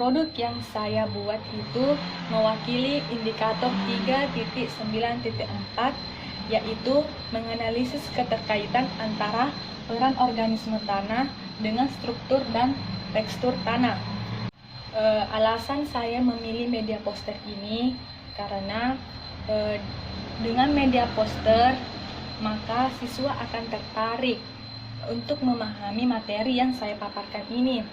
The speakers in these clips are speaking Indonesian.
produk yang saya buat itu mewakili indikator 3.9.4, yaitu menganalisis keterkaitan antara peran organisme tanah dengan struktur dan tekstur tanah. Alasan saya memilih media poster ini karena dengan media poster maka siswa akan tertarik untuk memahami materi yang saya paparkan ini.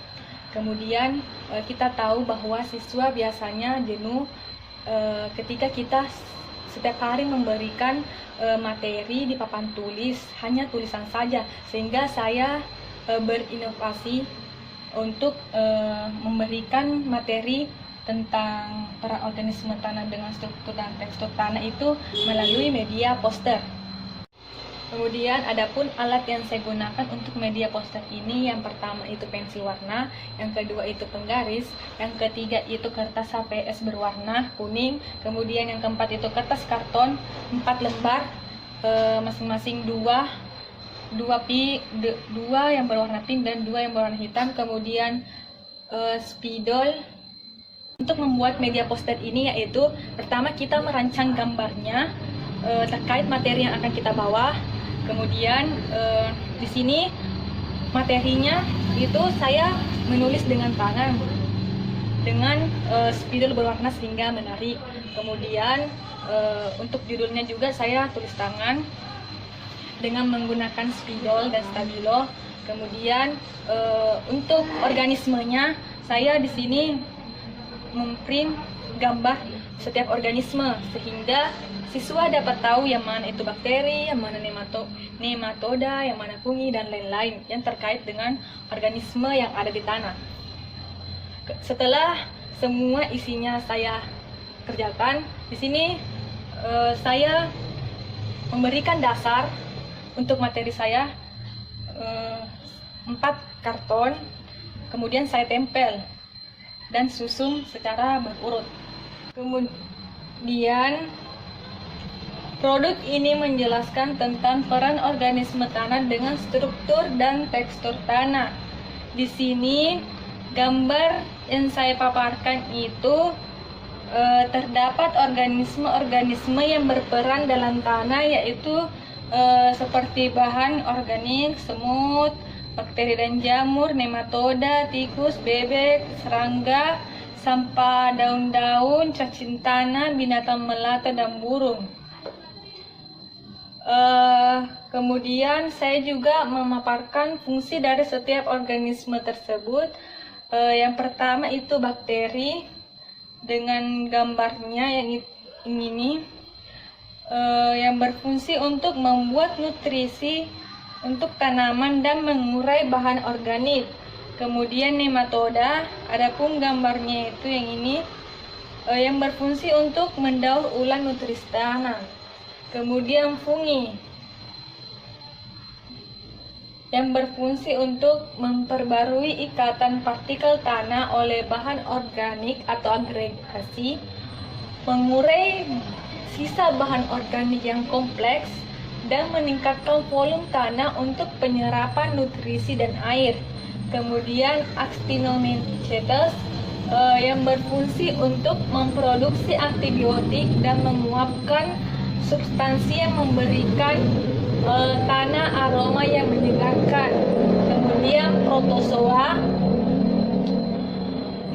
Kemudian kita tahu bahwa siswa biasanya jenuh ketika kita setiap hari memberikan materi di papan tulis, hanya tulisan saja, sehingga saya berinovasi untuk memberikan materi tentang peran organisme tanah dengan struktur dan tekstur tanah itu melalui media poster. Kemudian adapun alat yang saya gunakan untuk media poster ini, yang pertama itu pensil warna, yang kedua itu penggaris, yang ketiga itu kertas HPS berwarna kuning, kemudian yang keempat itu kertas karton 4 lembar, masing-masing dua yang berwarna pink dan 2 yang berwarna hitam, kemudian spidol. Untuk membuat media poster ini yaitu pertama kita merancang gambarnya terkait materi yang akan kita bawa. Kemudian di sini materinya itu saya menulis dengan tangan dengan spidol berwarna sehingga menarik. Kemudian untuk judulnya juga saya tulis tangan dengan menggunakan spidol dan stabilo. Kemudian untuk organismenya saya di sini memprint gambar setiap organisme sehingga siswa dapat tahu yang mana itu bakteri, yang mana nematoda, yang mana fungi dan lain-lain yang terkait dengan organisme yang ada di tanah. Setelah semua isinya saya kerjakan, di sini saya memberikan dasar untuk materi saya 4 karton, kemudian saya tempel dan susun secara berurut. Kemudian produk ini menjelaskan tentang peran organisme tanah dengan struktur dan tekstur tanah. Di sini gambar yang saya paparkan itu terdapat organisme-organisme yang berperan dalam tanah, yaitu seperti bahan organik, semut, bakteri dan jamur, nematoda, tikus, bebek, serangga, sampah daun-daun, cacing tanah, binatang melata dan burung. Kemudian saya juga memaparkan fungsi dari setiap organisme tersebut. Yang pertama itu bakteri dengan gambarnya yang ini, yang berfungsi untuk membuat nutrisi untuk tanaman dan mengurai bahan organik. Kemudian nematoda, adapun gambarnya itu yang ini, yang berfungsi untuk mendaur ulang nutrisi tanah. Kemudian fungi, yang berfungsi untuk memperbarui ikatan partikel tanah oleh bahan organik atau agregasi, mengurai sisa bahan organik yang kompleks, dan meningkatkan volume tanah untuk penyerapan nutrisi dan air. Kemudian actinomycetes yang berfungsi untuk memproduksi antibiotik dan menguapkan substansi yang memberikan tanah aroma yang menyegarkan. Kemudian protozoa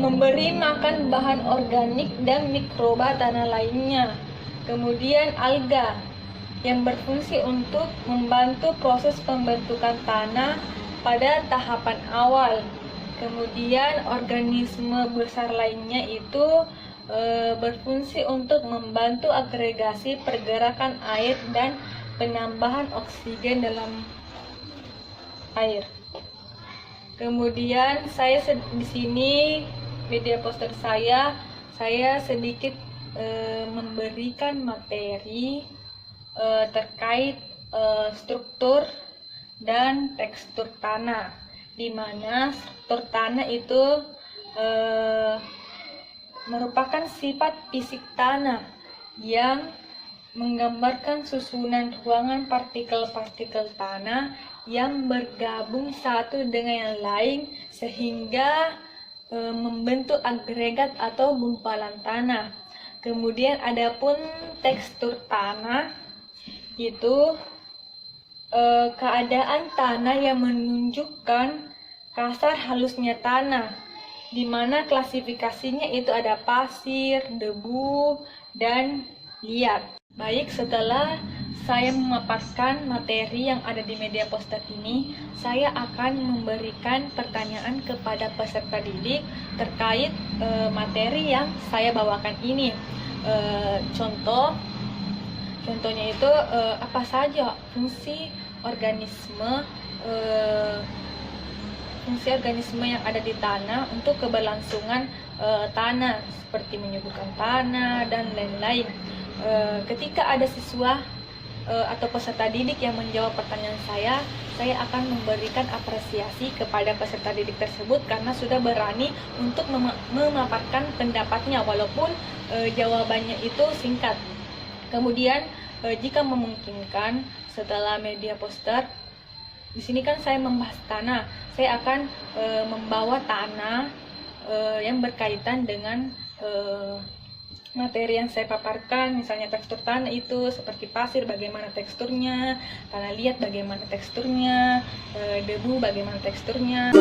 memberi makan bahan organik dan mikroba tanah lainnya. Kemudian alga yang berfungsi untuk membantu proses pembentukan tanah pada tahapan awal. Kemudian organisme besar lainnya itu berfungsi untuk membantu agregasi pergerakan air dan penambahan oksigen dalam air. Kemudian saya di sini media poster saya sedikit memberikan materi terkait struktur dan tekstur tanah, di mana struktur tanah itu merupakan sifat fisik tanah yang menggambarkan susunan ruangan partikel-partikel tanah yang bergabung satu dengan yang lain sehingga membentuk agregat atau gumpalan tanah. Kemudian adapun tekstur tanah itu keadaan tanah yang menunjukkan kasar halusnya tanah, di mana klasifikasinya itu ada pasir, debu, dan liat. Baik, setelah saya memaparkan materi yang ada di media poster ini, saya akan memberikan pertanyaan kepada peserta didik terkait materi yang saya bawakan ini. Contohnya itu apa saja fungsi organisme yang ada di tanah untuk keberlangsungan tanah, seperti menyuburkan tanah dan lain-lain. Ketika ada siswa atau peserta didik yang menjawab pertanyaan saya akan memberikan apresiasi kepada peserta didik tersebut karena sudah berani untuk memaparkan pendapatnya walaupun jawabannya itu singkat. Kemudian jika memungkinkan setelah media poster, di sini kan saya membahas tanah, saya akan membawa tanah yang berkaitan dengan materi yang saya paparkan, misalnya tekstur tanah itu seperti pasir, bagaimana teksturnya, tanah liat bagaimana teksturnya, debu bagaimana teksturnya.